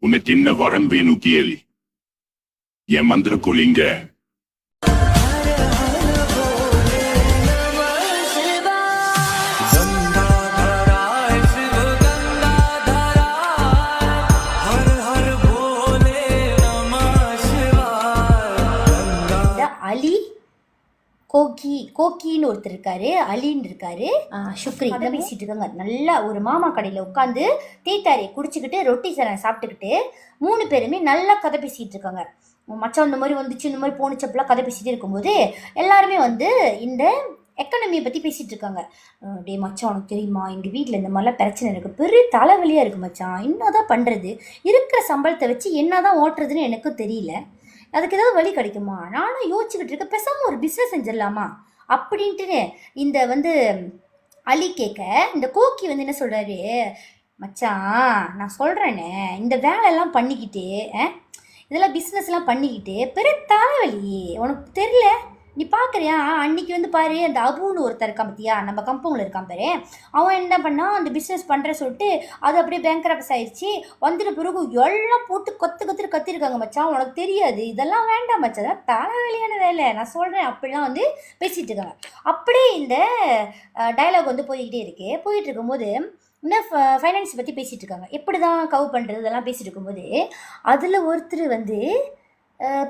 உன்னை தின்ன வரம்பே நுக்கியலி என் மந்திர கொலிங்க அலி கோக்கின்னு ஒருத்தர் இருக்காரு, அலின்னு இருக்காரு, சுக்ரி கதை பேசிட்டு இருக்காங்க. நல்லா ஒரு மாமா கடையில் உட்காந்து தேத்தாரியை குடிச்சுக்கிட்டு ரொட்டி சாப்பிட்டுக்கிட்டு 3 பேருமே நல்லா கதை பேசிகிட்டு இருக்காங்க. மச்சான் இந்த மாதிரி வந்துச்சு, இந்த மாதிரி போணுச்சப்பெல்லாம் கதை பேசிகிட்டே இருக்கும்போது எல்லாருமே வந்து இந்த எக்கனமியை பற்றி பேசிகிட்டு இருக்காங்க. டே மச்சான், உனக்கு தெரியுமா எங்கள் வீட்டில் இந்த மாதிரிலாம் பிரச்சனை இருக்குது, பெரிய தலைவலியாக இருக்குது மச்சான், என்னதான் பண்ணுறது, இருக்கிற சம்பளத்தை வச்சு என்ன தான் ஓட்டுறதுன்னு எனக்கும் தெரியல, அதுக்கு ஏதாவது வழி கிடைக்குமா, நானும் யோசிச்சுக்கிட்டு இருக்கேன், பேசாமல் ஒரு பிஸ்னஸ் செஞ்சிடலாமா அப்படின்ட்டு இந்த வந்து அலி கேட்க, இந்த கோக்கி வந்து என்ன சொல்கிறாரு, மச்சான் நான் சொல்கிறேனே இந்த வேலையெல்லாம் பண்ணிக்கிட்டு இதெல்லாம் பிஸ்னஸ்லாம் பண்ணிக்கிட்டு பெரிய தலைவலி, உனக்கு தெரியல, நீ பார்க்குறியா, அன்றைக்கி வந்து பாரு அந்த அபுன்னு ஒருத்தர் இருக்கான் பார்த்தியா, நம்ம கம்பெனியில் இருக்கான் பாரு, அவன் என்ன பண்ணான், அந்த பிஸ்னஸ் பண்ணுற சொல்லிட்டு அது அப்படியே பேங்க்ரப்ட்ஸ் ஆயிடுச்சு, வந்துட்டு பிறகு எல்லாம் போட்டு கத்திருக்காங்க மச்சான், உனக்கு தெரியாது, இதெல்லாம் வேண்டாம் மச்சான், அதான் தலைவலியான வேலை, நான் சொல்கிறேன் அப்படிலாம் வந்து பேசிகிட்டு இருக்காங்க. அப்படியே இந்த டயலாக் வந்து போயிட்டு இருக்கும்போது இன்னும் ஃபைனான்ஸ் பற்றி பேசிகிட்டு இருக்காங்க, எப்படி தான் கவு பண்ணுறது இதெல்லாம் பேசிகிட்டு இருக்கும்போது அதில் ஒருத்தர் வந்து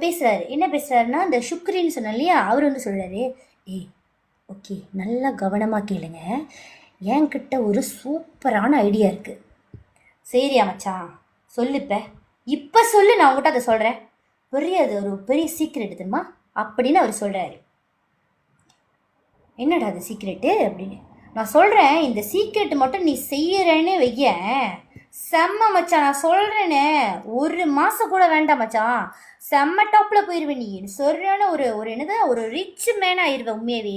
பேசுகிறாரு. என்ன பேசுகிறாருன்னா, இந்த சுக்ரின்னு சொன்னேன் இல்லையா, அவர் வந்து சொல்கிறாரு, ஓகே நல்லா கவனமாக கேளுங்க, என்கிட்ட ஒரு சூப்பரான ஐடியா இருக்குது. சரியா மச்சான் சொல்லுப்ப, இப்போ சொல்லு, நான் உங்கள்கிட்ட அதை சொல்கிறேன், அது ஒரு பெரிய சீக்ரெட் தெரியுமா அப்படின்னு அவர் சொல்கிறாரு. என்னடா அது சீக்ரெட்டு அப்படின்னு நான் சொல்கிறேன், இந்த சீக்ரெட்டு மட்டும் நீ செய்யறேன்னு வைய செம்ம மச்சான், நான் சொல்கிறேனே 1 மாதம் கூட வேண்டாம் மச்சான், செம்ம டாப்பில் போயிடுவேன், நீ சொல்கிறான ஒரு என்னது ஒரு ரிச் மேன் ஆயிடுவேன், உண்மையாவே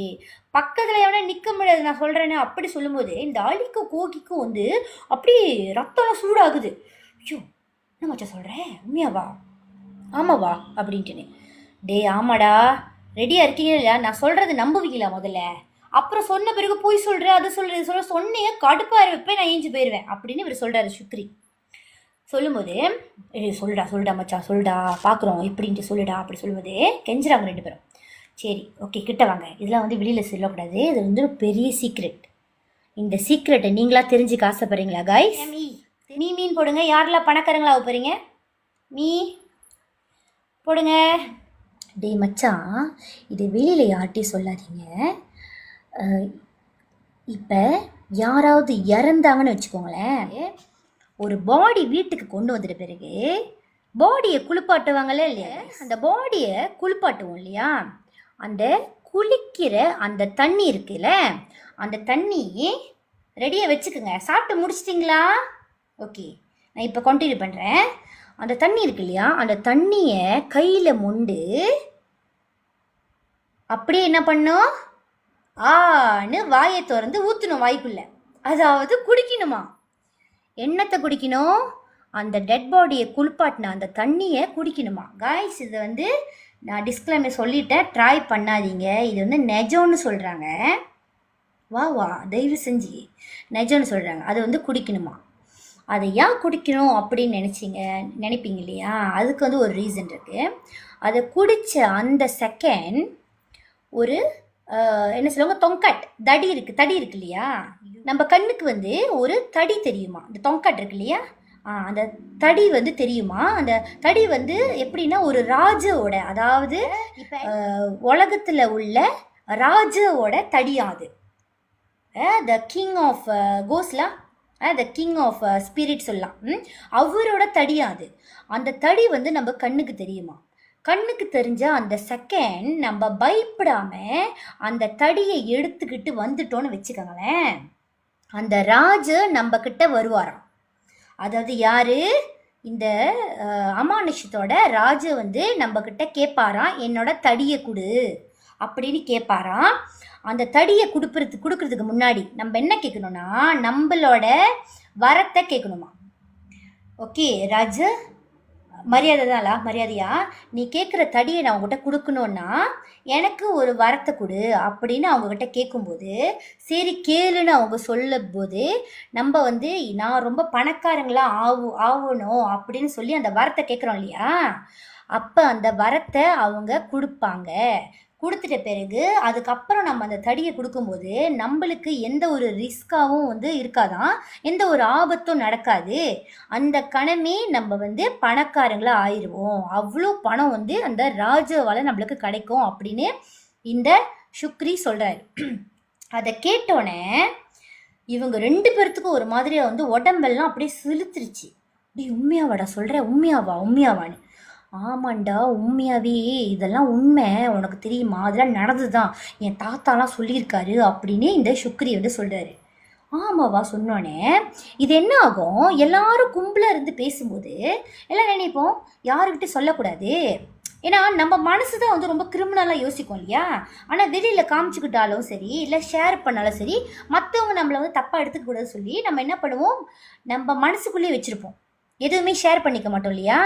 பக்கத்தில் எவனே நிற்க முடியாது, நான் சொல்கிறேனே அப்படி சொல்லும்போது இந்த அலிக்கும் கோக்கிக்கும் வந்து அப்படி ரத்தம்லாம் சூடாகுது. ஐயோ என்ன மச்சான் சொல்கிறேன், உண்மையாவா, ஆமாவா அப்படின்ட்டுன்னு, டே ஆமாடா ரெடியாக இருக்கீங்க இல்லையா, நான் சொல்கிறது நம்புவீங்களா முதல்ல, அப்புறம் சொன்ன பிறகு போய் சொல்கிறேன் அது சொல்கிறேன் இது சொன்னீங்க கடுப்பாக வைப்பேன், நான் ஏஞ்சி போயிடுவேன் அப்படின்னு இவர் சொல்கிறாரு. சுக்ரி சொல்லும்போது சொல்லுடா மச்சான் சொல்லுடா பார்க்குறோம் இப்படின்ட்டு சொல்லுடா அப்படி சொல்லும்போது கெஞ்சுறாங்க 2 பேரும். சரி ஓகே கிட்ட வாங்க, இதெல்லாம் வந்து வெளியில் சொல்லக்கூடாது, இது வந்து ஒரு பெரிய சீக்ரெட், இந்த சீக்ரெட்டை நீங்களா தெரிஞ்சுக்க ஆசைப்படுறீங்களா காய்ஸ்? மீன் போடுங்க, யாரெல்லாம் பணக்காரங்களா போகிறீங்க, மீ போடுங்க. டே மச்சான் இதை வெளியில் யார்கிட்டையும் சொல்லாதீங்க, இப்போ யாராவது இறந்தாங்கன்னு வச்சுக்கோங்களேன், ஒரு பாடி வீட்டுக்கு கொண்டு வந்துட்ட பிறகு பாடியை குளிப்பாட்டுவாங்கல்ல இல்லையா, அந்த பாடியை குளிப்பாட்டுவோம் இல்லையா, அந்த குளிக்கிற அந்த தண்ணி இருக்குல்ல, அந்த தண்ணி ரெடியாக வச்சுக்கோங்க. சாப்பிட்டு முடிச்சிட்டிங்களா? ஓகே நான் இப்போ கண்டினியூ பண்ணுறேன். அந்த தண்ணி இருக்கு இல்லையா, அந்த தண்ணியை கையில் மொண்டு அப்படியே என்ன பண்ணும், ஆன்னு வாயை திறந்து ஊற்றணும் வாய்க்குள்ள, அதாவது குடிக்கணுமா. என்னத்தை குடிக்கணும், அந்த டெட் பாடியை குளிப்பாட்டின அந்த தண்ணியை குடிக்கணுமா. காய்ஸ் இதை வந்து நான் டிஸ்க்ளைமர் சொல்லிட்டேன், ட்ரை பண்ணாதீங்க, இது வந்து நெஜம்னு சொல்கிறாங்க, வா தயவு செஞ்சு நெஜம்னு சொல்கிறாங்க, அது வந்து குடிக்கணுமா. அதை ஏன் குடிக்கணும் அப்படின்னு நினைப்பீங்க இல்லையா, அதுக்கு வந்து ஒரு ரீசன் இருக்குது. அதை குடித்த அந்த செகண்ட் ஒரு என்ன சொல்லுவாங்க, தடி இருக்கு இல்லையா, நம்ம கண்ணுக்கு வந்து ஒரு தடி தெரியுமா, இந்த தொங்கட் இருக்கு இல்லையா, அந்த தடி வந்து தெரியுமா, அந்த தடி வந்து எப்படின்னா ஒரு ராஜாவோட, அதாவது இப்போ உலகத்தில் உள்ள ராஜாவோட தடியாது, த கிங் ஆஃப் கோஸ்ட்லாம், த கிங் ஆஃப் ஸ்பிரிட் சொல்லலாம், அவரோட தடியாது. அந்த தடி வந்து நம்ம கண்ணுக்கு தெரியுமா, கண்ணுக்கு தெரிஞ்ச அந்த செகண்ட் நம்ம பயப்படாம அந்த தடியை எடுத்துக்கிட்டு வந்துட்டோன்னு வச்சுக்கோங்களேன், அந்த ராஜு நம்ம கிட்ட வருவாராம். அதாவது யாரு, இந்த அமானுஷத்தோட ராஜு வந்து நம்ம கிட்ட கேட்பாராம், என்னோட தடியை கொடு அப்படின்னு கேட்பாராம். அந்த தடியை கொடுக்கறதுக்கு முன்னாடி நம்ம என்ன கேட்கணும்னா, நம்மளோட வரத்தை கேட்கணுமா. ஓகே ராஜு மரியாதை தான்லா, மரியாதையா நீ கேட்குற தடியை நான் உங்ககிட்ட கொடுக்கணுன்னா எனக்கு ஒரு வரத்தை கொடு அப்படின்னு அவங்கக்கிட்ட கேட்கும்போது, சரி கேளுன்னு அவங்க சொல்லும் போது, நம்ம வந்து நான் ரொம்ப பணக்காரங்களா ஆகணும் அப்படின்னு சொல்லி அந்த வரத்தை கேட்குறோம் இல்லையா, அப்போ அந்த வரத்தை அவங்க கொடுப்பாங்க. கொடுத்துட்ட பிறகு அதுக்கப்புறம் நம்ம அந்த தடியை கொடுக்கும்போது நம்மளுக்கு எந்த ஒரு ரிஸ்காகவும் வந்து இருக்காதான், எந்த ஒரு ஆபத்தும் நடக்காது. அந்த கணமே நம்ம வந்து பணக்காரங்களாக ஆயிடுவோம். அவ்வளோ பணம் வந்து அந்த ராஜாவால் நம்மளுக்கு கிடைக்கும் அப்படின்னு இந்த சுக்ரி சொல்கிறாரு. அதை கேட்டோன்னே இவங்க 2 பேர்த்துக்கும் ஒரு மாதிரியாக வந்து உடம்பெல்லாம் அப்படியே சிலுத்துருச்சு. அப்படி உண்மையாவாடா சொல்கிற, உண்மையாவான்னு. ஆமாண்டா உண்மையாவே இதெல்லாம் உண்மை, உனக்கு தெரியுமா, அதெல்லாம் நடந்துதான், என் தாத்தாலாம் சொல்லியிருக்காரு அப்படின்னு இந்த சுக்ரி வந்து சொல்கிறாரு. ஆமாவா சொன்னோன்னே இது என்ன ஆகும், எல்லாரும் கும்பலாக இருந்து பேசும்போது எல்லாம் நினைப்போம் யாருக்கிட்ட சொல்லக்கூடாது, ஏன்னா நம்ம மனசு தான் வந்து ரொம்ப கிரிமினலாக யோசிக்கும் இல்லையா. ஆனால் வெளியில் காமிச்சிக்கிட்டாலும் சரி, இல்லை ஷேர் பண்ணாலும் சரி, மற்றவங்க நம்மளை வந்து தப்பாக எடுத்துக்கூடாது சொல்லி நம்ம என்ன பண்ணுவோம், நம்ம மனசுக்குள்ளேயே வச்சுருப்போம், எதுவுமே ஷேர் பண்ணிக்க மாட்டோம் இல்லையா.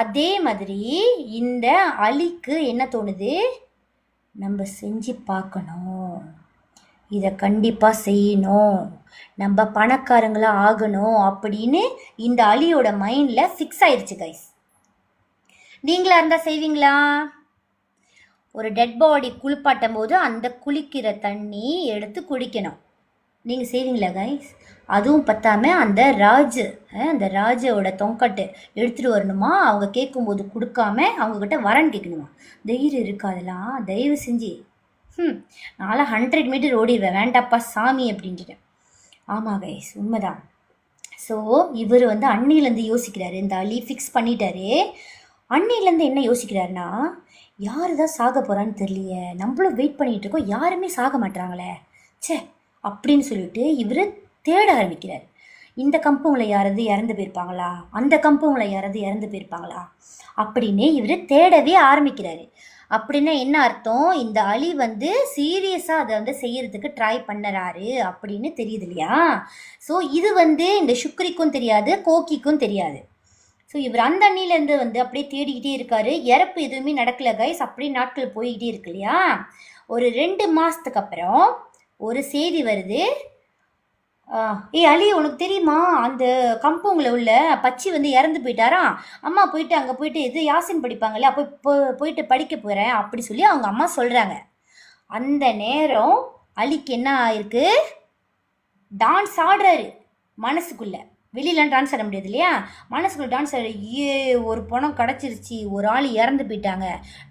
அதே மாதிரி இந்த அலிக்கு என்ன தோணுது, நம்ம செஞ்சு பார்க்கணும், இதை கண்டிப்பாக செய்யணும், நம்ம பணக்காரங்களாக ஆகணும் அப்படின்னு இந்த அலியோட மைண்டில் ஃபிக்ஸ் ஆயிடுச்சு கைஸ். நீங்களா இருந்தால் செய்வீங்களா? ஒரு டெட் பாடி குளிப்பாட்டும் போது அந்த குளிக்கிற தண்ணி எடுத்து குடிக்கணும், நீங்கள் செய்வீங்களா கைஸ்? அதுவும் பத்தாம அந்த ராஜோட தொங்கட்டு எடுத்துகிட்டு வரணுமா, அவங்க கேட்கும்போது கொடுக்காம அவங்கக்கிட்ட வரன்னு கேட்கணுமா. தைரியம் இருக்காதெல்லாம், தயவு செஞ்சு நான்லாம் 100 மீட்டர் ஓடிடுவேன், வேண்டாப்பா சாமி அப்படின்ட்டுட்டேன். ஆமாம் கைஸ் உண்மைதான். ஸோ இவர் வந்து அன்னிலேருந்து யோசிக்கிறாரு, இந்த அலி ஃபிக்ஸ் பண்ணிட்டாரு. அன்னிலேருந்து என்ன யோசிக்கிறாருன்னா, யார் தான் சாக போகிறான்னு தெரியலையே, நம்மளும் வெயிட் பண்ணிகிட்டு இருக்கோம், யாருமே சாக மாட்டுறாங்களே சே அப்படின்னு சொல்லிட்டு இவர் தேட ஆரம்பிக்கிறார். இந்த கம்பவுண்டில் யாராவது இறந்து போயிருப்பாங்களா, அந்த கம்பவுண்டில் யாராவது இறந்து போயிருப்பாங்களா அப்படின்னு இவர் தேடவே ஆரம்பிக்கிறாரு. அப்படின்னா என்ன அர்த்தம், இந்த அலி வந்து சீரியஸாக அதை வந்து செய்யறதுக்கு ட்ரை பண்ணுறாரு அப்படின்னு தெரியுது இல்லையா. ஸோ இது வந்து இந்த சுக்ரிக்கும் தெரியாது, கோக்கிக்கும் தெரியாது. ஸோ இவர் அந்த அண்ணிலேருந்து வந்து அப்படியே தேடிக்கிட்டே இருக்காரு. இறப்பு எதுவுமே நடக்கல கைஸ், அப்படியே நாட்கள் போய்கிட்டே இருக்கு இல்லையா. ஒரு 2 மாதத்துக்கு அப்புறம் ஒரு செய்தி வருது, அலி உனக்கு தெரியுமா, அந்த கம்பவுண்டில் உள்ள பச்சி வந்து இறந்து போயிட்டாராம், அம்மா போயிட்டு அங்கே போயிட்டு இது யாசின் படிப்பாங்கல்ல, போயிட்டு படிக்க போகிறேன் அப்படி சொல்லி அவங்க அம்மா சொல்கிறாங்க. அந்த நேரம் அலிக்கு என்ன ஆயிருக்கு, டான்ஸ் ஆடுறாரு மனசுக்குள்ளே, வெளியிலாம் டான்ஸ் ஆட முடியாது இல்லையா, மனசுக்குள்ளே டான்ஸ் ஆடு. ஒரு பணம் கிடச்சிருச்சு, ஒரு ஆள் இறந்து போயிட்டாங்க,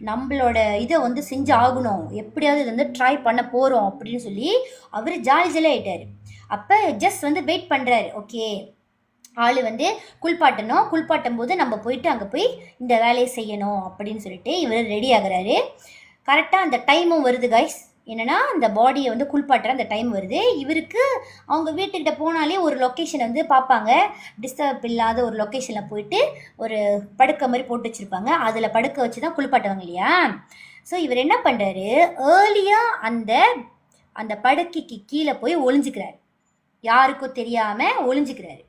நம்மளோட இதை வந்து செஞ்சு ஆகணும், எப்படியாவது இது வந்து ட்ரை பண்ண போகிறோம் அப்படின்னு சொல்லி அவர் ஜாலி ஆகிட்டார். அப்போ ஜஸ்ட் வந்து வெயிட் பண்ணுறாரு, ஓகே ஆள் வந்து குளிப்பாட்டும் போது நம்ம போயிட்டு அங்கே போய் இந்த வேலையை செய்யணும் அப்படின்னு சொல்லிட்டு இவர் ரெடி ஆகுறாரு. கரெக்டாக அந்த டைமும் வருது கைஸ், என்னென்னா அந்த பாடியை வந்து குளிப்பாட்டுற அந்த டைம் வருது. இவருக்கு அவங்க வீட்டுக்கிட்ட போனாலே ஒரு லொக்கேஷன் வந்து பார்ப்பாங்க, டிஸ்டர்ப் இல்லாத ஒரு லொக்கேஷனில் போயிட்டு ஒரு படுக்கை மாதிரி போட்டு வச்சுருப்பாங்க, அதில் படுக்க வச்சு தான் குளிப்பாட்டுவாங்க இல்லையா. ஸோ இவர் என்ன பண்ணுறாரு, ஏர்லியாக அந்த படுக்கைக்கு கீழே போய் ஒளிஞ்சிக்கிறாரு, யாருக்கும் தெரியாமல் ஒளிஞ்சிக்கிறாரு.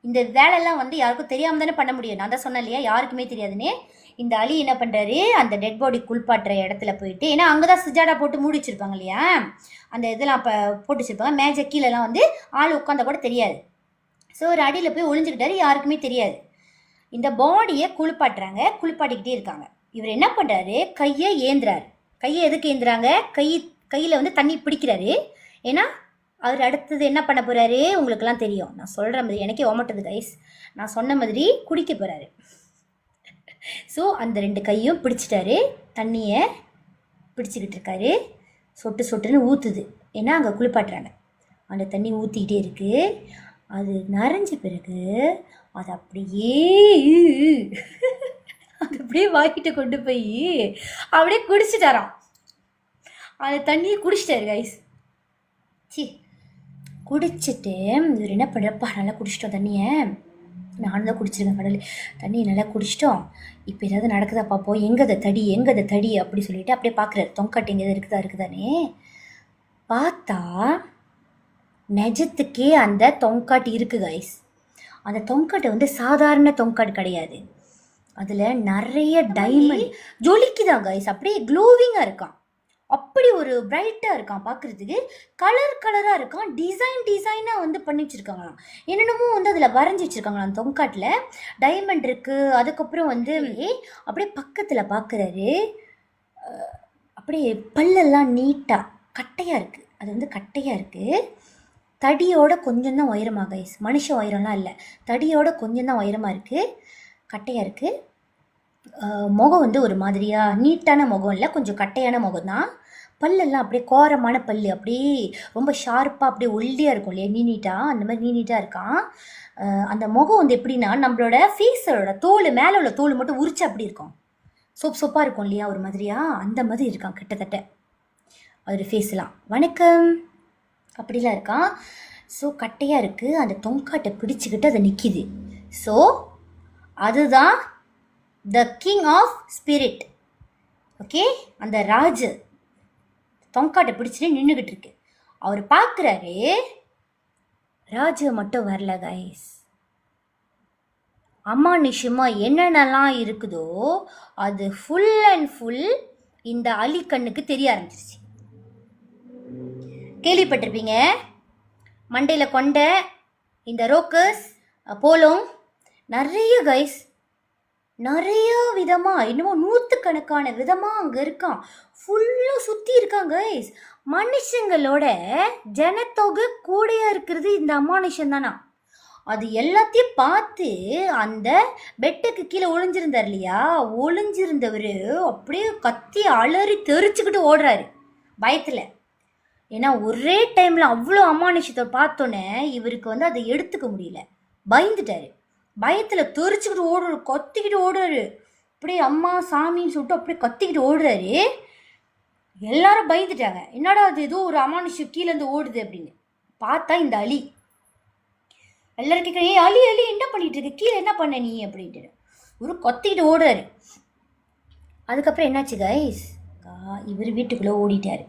இந்த வேலையெல்லாம் வந்து யாருக்கும் தெரியாமல் தானே பண்ண முடியும், நான் தான் சொன்னேன் இல்லையா யாருக்குமே தெரியாதுன்னு. இந்த அலி என்ன பண்ணுறாரு, அந்த டெட் பாடி குளிப்பாட்டுற இடத்துல போயிட்டு, ஏன்னா அங்கே தான் சுஜாடா போட்டு மூடி வச்சுருப்பாங்க இல்லையா, அந்த இதெல்லாம் அப்போ போட்டு வச்சுருப்பாங்க, மேஜை கீழெல்லாம் வந்து ஆள் உட்காந்தா கூட தெரியாது. ஸோ ஒரு அடியில் போய் ஒளிஞ்சுக்கிட்டாரு, யாருக்குமே தெரியாது. இந்த பாடியை குளிப்பாட்டிக்கிட்டே இருக்காங்க. இவர் என்ன பண்ணுறாரு, கையை ஏந்துறாரு. கையை எதுக்கு ஏந்துறாங்க, கையில் வந்து தண்ணி பிடிக்கிறாரு, ஏன்னா அவர் அடுத்தது என்ன பண்ண போகிறாரு உங்களுக்கெல்லாம் தெரியும், நான் சொல்கிற மாதிரி எனக்கே ஒமட்டுது கைஸ், நான் சொன்ன மாதிரி குடிக்க போகிறாரு. ஸோ அந்த 2 கையும் பிடிச்சிட்டாரு, தண்ணியை பிடிச்சிக்கிட்டு இருக்காரு, சொட்டுன்னு ஊற்றுது, ஏன்னா அங்கே குளிப்பாட்டுறாங்க, அந்த தண்ணி ஊற்றிக்கிட்டே இருக்குது. அது நிறைஞ்ச பிறகு அது அப்படியே வாங்கிட்டு கொண்டு போய் அப்படியே குடிச்சிட்டாராம். அந்த தண்ணியை குடிச்சிட்டாரு கைஸ். குடிச்சிட்டு இவர் என்ன பண்ணுறப்பா, நல்லா குடிச்சிட்டோம் தண்ணியை, நானும் தான் குடிச்சிருக்கேன் கடவுள், தண்ணியை நல்லா குடிச்சிட்டோம், இப்போ ஏதாவது நடக்குதா பார்ப்போம், எங்கே அதை தடி அப்படி சொல்லிட்டு அப்படியே பார்க்குறாரு, தொங்காட்டு எங்கே இருக்குதானே பார்த்தா நிஜத்துக்கே அந்த தொங்காட்டு இருக்குது கைஸ். அந்த தொங்காட்டு வந்து சாதாரண தொங்காட்டு கிடையாது, அதில் நிறைய டைமண்ட் ஜொலிக்குதான் கைஸ், அப்படியே க்ளோவிங்காக இருக்கான். அப்படி ஒரு பிரைட்டாக இருக்கான் பார்க்குறதுக்கு, கலர் கலராக இருக்கான், டிசைனாக வந்து பண்ணி வச்சுருக்காங்களாம். என்னென்னமோ வந்து அதில் வரைஞ்சி வச்சுருக்காங்களாம். தொங்காட்டில் டைமண்ட் இருக்குது. அதுக்கப்புறம் வந்து அப்படியே பக்கத்தில் பார்க்குறாரு, அப்படியே பல்லெல்லாம் நீட்டாக கட்டையாக இருக்குது. அது வந்து கட்டையாக இருக்குது. தடியோட கொஞ்சம் தான் உயரமாக கைஸ், மனுஷ உயரம்லாம் இல்லை, தடியோட கொஞ்சம் தான் உயரமாக இருக்குது, கட்டையாக இருக்குது. முகம் வந்து ஒரு மாதிரியாக நீட்டான முகம் இல்லை, கொஞ்சம் கட்டையான முகம் தான். பல்லெல்லாம் அப்படியே கோரமான பல், அப்படியே ரொம்ப ஷார்ப்பாக அப்படியே ஒல்லியாக இருக்கும் இல்லையா, நீட்டாக, அந்த மாதிரி நீட்டாக இருக்கான். அந்த முகம் வந்து எப்படின்னா நம்மளோட ஃபேஸோட தோல் மேலே உள்ள தோல் மட்டும் உரிச்சு அப்படி இருக்கும், சோப்பாக இருக்கும் இல்லையா ஒரு மாதிரியா, அந்த மாதிரி இருக்கான் கிட்டத்தட்ட அவர் ஃபேஸ்லாம். வணக்கம் அப்படிலாம் இருக்கான். ஸோ கட்டையாக இருக்குது. அந்த தொங்காட்டை பிடிச்சிக்கிட்டு அதை நிற்கிது. ஸோ அதுதான் the king of spirit. Okay, அந்த ராஜு தொங்காட்டை பிடிச்சிட்டு நின்றுக்கிட்டு இருக்கு. அவர் பார்க்குறாரு, ராஜு மட்டும் வரல கைஸ், அமானுஷமாக என்னென்னலாம் இருக்குதோ அது ஃபுல் அண்ட் ஃபுல் இந்த அலி கண்ணுக்கு தெரிய ஆரம்பிச்சிருச்சு. கேள்விப்பட்டிருப்பீங்க, மண்டையில் கொண்ட இந்த ரோக்கஸ் போலும் நிறைய கைஸ், நிறைய விதமாக, இன்னமும் 100கணக்கான விதமாக அங்கே இருக்கான். ஃபுல்லாக சுற்றி இருக்காங்க கைஸ். மனுஷங்களோட ஜனத்தொகை கூடையாக இருக்கிறது இந்த அமானுஷன் தானா. அது எல்லாத்தையும் பார்த்து அந்த பெட்டுக்கு கீழே ஒளிஞ்சிருந்தார் இல்லையா, ஒளிஞ்சிருந்தவர் அப்படியே கத்தி அலறி தெரிச்சுக்கிட்டு ஓடுறாரு பயத்தில். ஏன்னா ஒரே டைமில் அவ்வளோ அமானுஷத்தை பார்த்தோன்னே இவருக்கு வந்து அதை எடுத்துக்க முடியல, பயந்துட்டாரு. பயத்தில் தெரிச்சுக்கிட்டு ஓடுறாரு, கத்திக்கிட்டு ஓடுறாரு, அப்படியே அம்மா சாமின்னு சொல்லிட்டு அப்படியே கத்திக்கிட்டு ஓடுறாரு. எல்லாரும் பயந்துட்டாங்க, என்னடா அது ஏதோ ஒரு அமானுஷம் கீழேருந்து ஓடுது அப்படின்னு. பார்த்தா இந்த அலி. எல்லாரும் கேட்குறேன், ஏ அலி அலி என்ன பண்ணிட்டு இருக்கு, கீழே என்ன பண்ண நீ அப்படின்ட்டு ஒரு கத்திக்கிட்டு ஓடுறாரு. அதுக்கப்புறம் என்னாச்சு கைஸ், இவர் வீட்டுக்குள்ளே ஓடிட்டார்.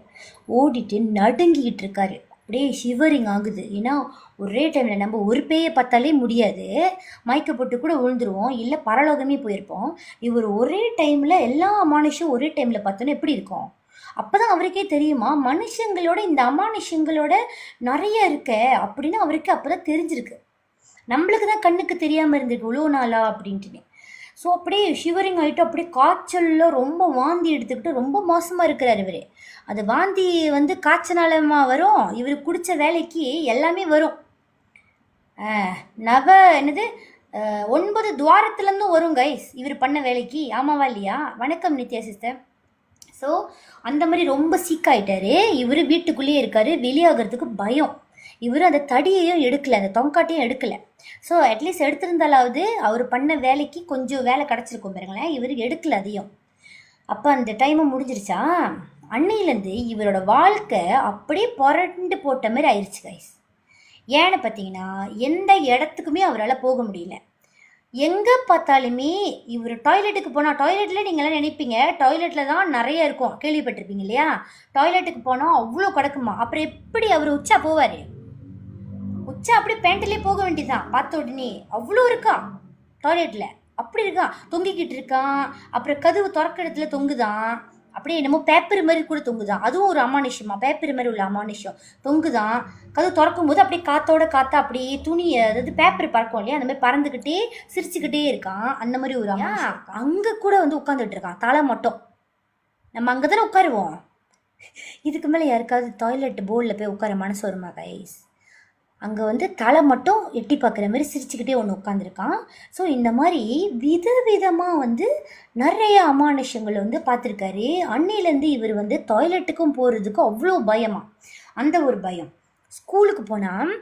ஓடிட்டு நடுங்கிக்கிட்டு இருக்காரு, அப்படியே ஷிவரிங் ஆகுது. ஏன்னா ஒரே டைமில் நம்ம ஒரு பேயை பார்த்தாலே முடியாது, மயக்கப்பட்டு கூட விழுந்துருவோம், இல்லை பரலோகமே போயிருப்போம். இவர் ஒரே டைமில் எல்லா அமானுஷம் ஒரே டைமில் பார்த்தோன்னா எப்படி இருக்கும். அப்போ தான் அவருக்கே தெரியுமா மனுஷங்களோட இந்த அமானுஷங்களோட நிறைய இருக்க அப்படின்னு அவருக்கு அப்போ தான் தெரிஞ்சிருக்கு. நம்மளுக்கு தான் கண்ணுக்கு தெரியாமல் இருந்திருக்கு இவ்வளோ நாளா அப்படின்ட்டுன்னு. ஸோ அப்படியே ஷிவரிங் ஆகிட்டு அப்படியே காய்ச்சலில் ரொம்ப வாந்தி எடுத்துக்கிட்டு ரொம்ப மோசமாக இருக்கிறார் இவர். அது வாந்தி வந்து காய்ச்சனாலமா வரும், இவர் குடித்த வேலைக்கு எல்லாமே வரும். என்னது 9 துவாரத்துலேருந்தும் வரும் கைஸ் இவர் பண்ண வேலைக்கு. ஆமாவா இல்லையா? வணக்கம் நித்யா சிஸ்டர். ஸோ அந்த மாதிரி ரொம்ப சீக்காயிட்டாரு இவர். வீட்டுக்குள்ளேயே இருக்கார், வெளியாகிறதுக்கு பயம். இவர் அந்த தடியையும் எடுக்கலை, அந்த தொங்காட்டையும் எடுக்கலை. ஸோ அட்லீஸ்ட் எடுத்திருந்தாலாவது அவர் பண்ண வேலைக்கு கொஞ்சம் வேலை கிடச்சிருக்கும் பாருங்களேன், இவர் எடுக்கலை அதையும். அப்போ அந்த டைமை முடிஞ்சிருச்சா, அன்னையிலேருந்து இவரோட வாழ்க்கை அப்படியே புரண்டு போட்ட மாதிரி ஆயிடுச்சு கைஸ். ஏன்னு பார்த்தீங்கன்னா எந்த இடத்துக்குமே அவரால் போக முடியல. எங்கே பார்த்தாலுமே இவர் டாய்லெட்டுக்கு போனால், டாய்லெட்டில் நீங்களாம் நினைப்பீங்க டாய்லெட்டில் தான் நிறைய இருக்கும், கேள்விப்பட்டிருப்பீங்க இல்லையா, டாய்லெட்டுக்கு போனால் அவ்வளோ கிடக்குமா. அப்புறம் எப்படி அவர் உச்சா போவார், உச்சா அப்படியே பேண்ட்லேயே போக வேண்டியதுதான். பார்த்த உடனே அவ்வளோ இருக்கான் டாய்லெட்டில், அப்படி இருக்கான், தொங்கிக்கிட்டு இருக்கான். அப்புறம் கதவு திறக்கிற இடத்துல தொங்குதான், அப்படியே என்னமோ பேப்பர் மாதிரி கூட தொங்குதான், அதுவும் ஒரு அமானுஷமா, பேப்பர் மாதிரி உள்ள அமானுஷம் தொங்குதான். கதவு திறக்கும் போது அப்படியே காத்தா அப்படியே துணி, அதாவது பேப்பர் பறக்கும் இல்லையா, அந்த மாதிரி பறந்துக்கிட்டே சிரிச்சுக்கிட்டே இருக்கான். அந்த மாதிரி ஒரு அங்கே கூட வந்து உட்காந்துட்டு இருக்கான், தலை மட்டும். நம்ம அங்கே தானே உட்காருவோம், இதுக்கு மேலே யாருக்காவது டாய்லெட் போர்டில் போய் உட்கார மனசு வருமா கைஸ்? அங்கே வந்து தலை மட்டும் எட்டி பார்க்குற மாதிரி சிரிச்சுக்கிட்டே ஒன்று உட்காந்துருக்கான். ஸோ இந்த மாதிரி விதவிதமாக வந்து நிறைய அமானுஷங்கள் வந்து பார்த்துருக்காரு. அன்னையிலேருந்து இவர் வந்து டாய்லெட்டுக்கும் போகிறதுக்கும் அவ்வளோ பயமா, அந்த ஒரு பயம். ஸ்கூலுக்கு போனால்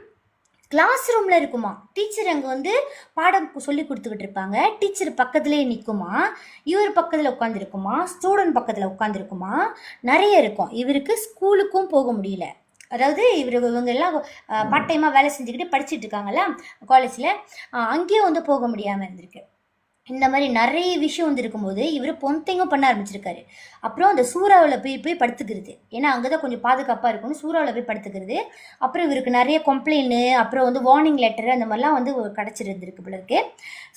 கிளாஸ் ரூமில் இருக்குமா, டீச்சர் அங்கே வந்து பாடம் சொல்லி கொடுத்துக்கிட்டு இருப்பாங்க, டீச்சர் பக்கத்துலேயே நிற்குமா, இவர் பக்கத்தில் உட்காந்துருக்குமா, ஸ்டூடெண்ட் பக்கத்தில் உட்காந்துருக்குமா, நிறைய இருக்கும். இவருக்கு ஸ்கூலுக்கும் போக முடியல. அதாவது இவங்க எல்லாம் பார்ட் டைமாக வேலை செஞ்சுக்கிட்டு படிச்சுட்டு இருக்காங்கல்ல காலேஜில், அங்கேயும் வந்து போக முடியாமல் இருந்திருக்கு. இந்த மாதிரி நிறைய விஷயம் வந்து இருக்கும்போது இவர் பொந்தைங்கும் பண்ண ஆரம்பிச்சிருக்காரு. அப்புறம் அந்த சூறாவில் போய் போய் படுத்துக்கிறது, ஏன்னா அங்கே தான் கொஞ்சம் பாதுகாப்பாக இருக்கும்னு சூறாவில் போய் படுத்துக்கிறது. அப்புறம் இவருக்கு நிறைய கம்ப்ளைண்ட்டு, அப்புறம் வந்து வார்னிங் லெட்டர் அந்த மாதிரிலாம் வந்து கிடச்சிருந்துருக்கு போல இருக்கு.